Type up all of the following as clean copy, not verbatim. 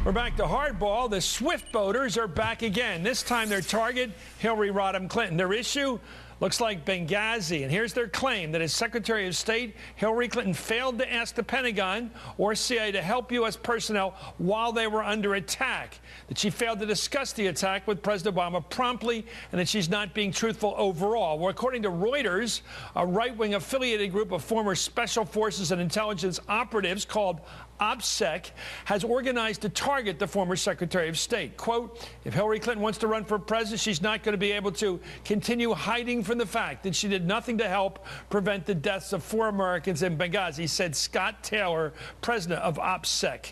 We're back to hardball. The swift boaters are back again. This time their target, Hillary Rodham Clinton. Their issue looks like Benghazi. And here's their claim that as Secretary of State, Hillary Clinton failed to ask the Pentagon or CIA to help U.S. personnel while they were under attack, that she failed to discuss the attack with President Obama promptly, and that she's not being truthful overall. Well, according to Reuters, a right-wing affiliated group of former special forces and intelligence operatives called OPSEC has organized to target the former Secretary of State. Quote, if Hillary Clinton wants to run for president, she's not going to be able to continue hiding from the fact that she did nothing to help prevent the deaths of 4 Americans in Benghazi, said Scott Taylor, president of OPSEC.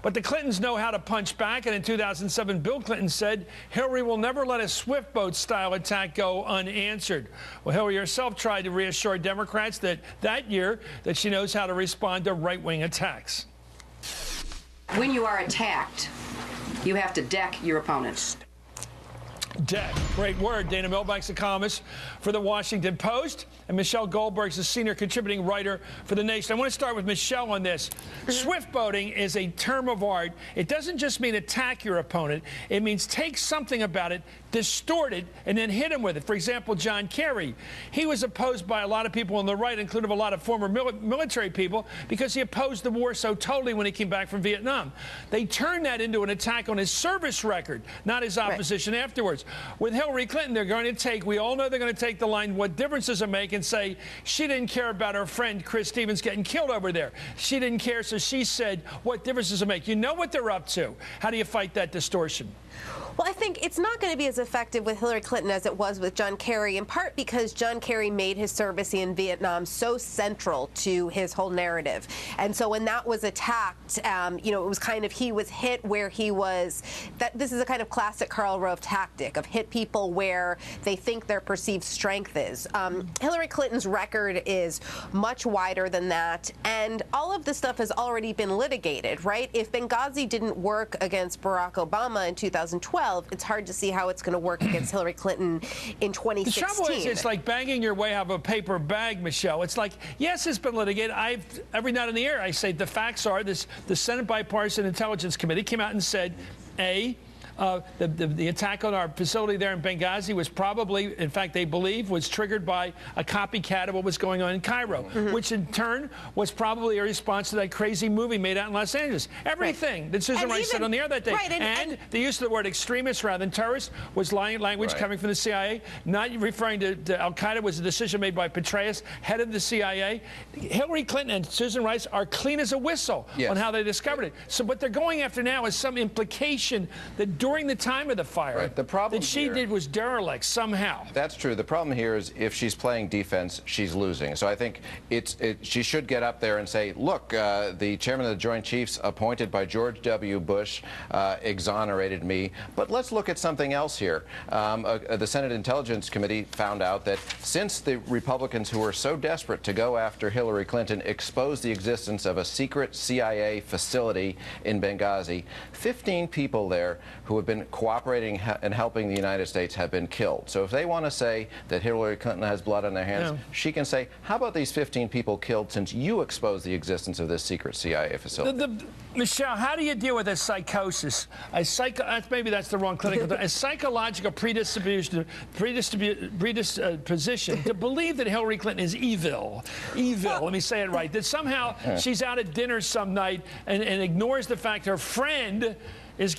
But the Clintons know how to punch back, and in 2007, Bill Clinton said Hillary will never let a swift boat-style attack go unanswered. Well, Hillary herself tried to reassure Democrats that year that she knows how to respond to right-wing attacks. When you are attacked, you have to deck your opponents. Deck. Great word. Dana Milbank's a columnist for The Washington Post, and Michelle Goldberg's a senior contributing writer for The Nation. I want to start with Michelle on this. Swift boating is a term of art. It doesn't just mean attack your opponent. It means take something about it, distort it, and then hit him with it. For example, John Kerry. He was opposed by a lot of people on the right, including a lot of former military people, because he opposed the war so totally when he came back from Vietnam. They turned that into an attack on his service record, not his opposition afterwards. With Hillary Clinton, they're going to take, we all know they're going to take the line, what difference does it make, and say she didn't care about her friend Chris Stevens getting killed over there. She didn't care, so she said, what difference does it make? You know what they're up to. How do you fight that distortion? Well, I think it's not going to be as effective with Hillary Clinton as it was with John Kerry, in part because John Kerry made his service in Vietnam so central to his whole narrative. And so when that was attacked, you know, it was kind of, he was hit where he was, this is a kind of classic Karl Rove tactic of hit people where they think their perceived strength is. Hillary Clinton's record is much wider than that, and all of this stuff has already been litigated, right? If Benghazi didn't work against Barack Obama in 2012, it's hard to see how it's going to work against Hillary Clinton in 2016. The trouble is, it's like banging your way out of a paper bag, Michelle. It's like, yes, it's been litigated. Every night on the air, I say the facts are the Senate Bipartisan Intelligence Committee came out and said, the attack on our facility there in Benghazi was probably, in fact, they believe, was triggered by a copycat of what was going on in Cairo, which in turn was probably a response to that crazy movie made out in Los Angeles. Everything that Susan Rice said on the air that day. And the use of the word extremist rather than terrorist was language coming from the CIA, not referring to al-Qaeda, was a decision made by Petraeus, head of the CIA. Hillary Clinton and Susan Rice are clean as a whistle on how they discovered it. So what they're going after now is some implication that during the time of the fire, the problem that she did was derelict somehow. That's true. The problem here is if she's playing defense, she's losing. So I think she should get up there and say, look, the chairman of the Joint Chiefs appointed by George W. Bush exonerated me. But let's look at something else here. The Senate Intelligence Committee found out that since the Republicans who were so desperate to go after Hillary Clinton exposed the existence of a secret CIA facility in Benghazi, 15 people there who have been cooperating and helping the United States have been killed. So if they want to say that Hillary Clinton has blood on their hands, she can say, how about these 15 people killed since you exposed the existence of this secret CIA facility? Michelle, how do you deal with a psychosis? Maybe that's the wrong clinical term. A psychological predisposition to believe that Hillary Clinton is evil. Let me say it right. That somehow she's out at dinner some night and ignores the fact her friend has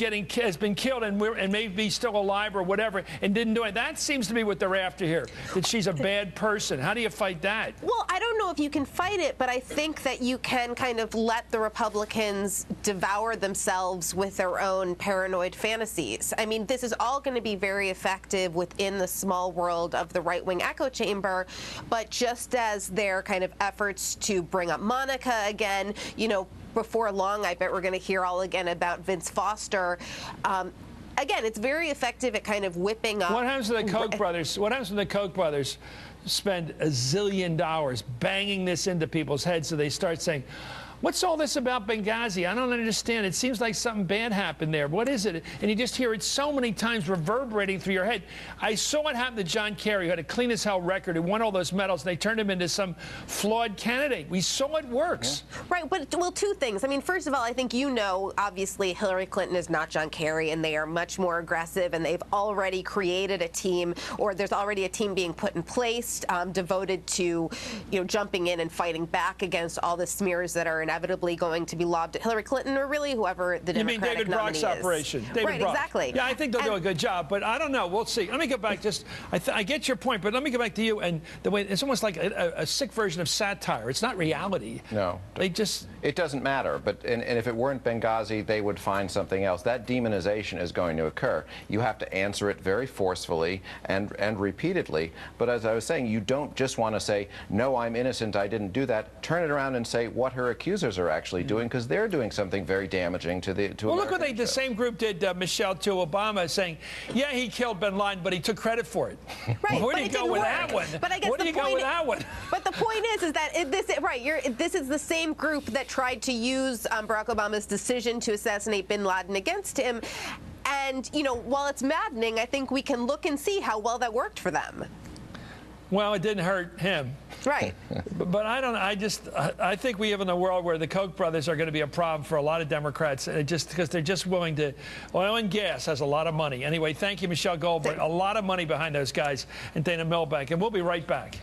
been killed and may be still alive or whatever, and didn't do it. That seems to be what they're after here, that she's a bad person. How do you fight that? Well, I don't know if you can fight it, but I think that you can kind of let the Republicans devour themselves with their own paranoid fantasies. I mean, this is all going to be very effective within the small world of the right-wing echo chamber, but just as their kind of efforts to bring up Monica again, you know, before long, I bet we're going to hear all again about Vince Foster. Again, it's very effective at kind of whipping up. What happens to the Koch brothers? What happens when the Koch brothers spend $1 zillion banging this into people's heads so they start saying, What's all this about Benghazi? I don't understand. It seems like something bad happened there. What is it? And you just hear it so many times reverberating through your head. I saw what happened to John Kerry, who had a clean as hell record, who won all those medals, and they turned him into some flawed candidate. We saw it works. Yeah. Right, but, well, two things. I mean, first of all, I think you know, obviously, Hillary Clinton is not John Kerry, and they are much more aggressive, and they've already created a team, or there's already a team being put in place devoted to, jumping in and fighting back against all the smears that are inevitably going to be lobbed at Hillary Clinton, or really whoever the Democratic nominee is. You mean David Brock's operation? David Brock. Exactly. Yeah, I think they'll do a good job, but I don't know. We'll see. Let me go back. I get your point, but let me go back to you. And the way it's almost like a sick version of satire. It's not reality. No. It doesn't matter. But and if it weren't Benghazi, they would find something else. That demonization is going to occur. You have to answer it very forcefully and repeatedly. But as I was saying, you don't just want to say, no, I'm innocent, I didn't do that. Turn it around and say what her accusers are actually doing, because they're doing something very damaging to Well, look what the same group did, Michelle, to Obama, saying, yeah, he killed bin Laden, but he took credit for it. Right, Where do you go with that one? But I guess Where do you go with that one? But the point is that this is the same group that tried to use Barack Obama's decision to assassinate bin Laden against him. And, while it's maddening, I think we can look and see how well that worked for them. Well, it didn't hurt him. Right. But I don't know. I think we live in a world where the Koch brothers are going to be a problem for a lot of Democrats, just because they're just willing to. Oil and gas has a lot of money. Anyway, thank you, Michelle Goldberg. A lot of money behind those guys and Dana Milbank. And we'll be right back.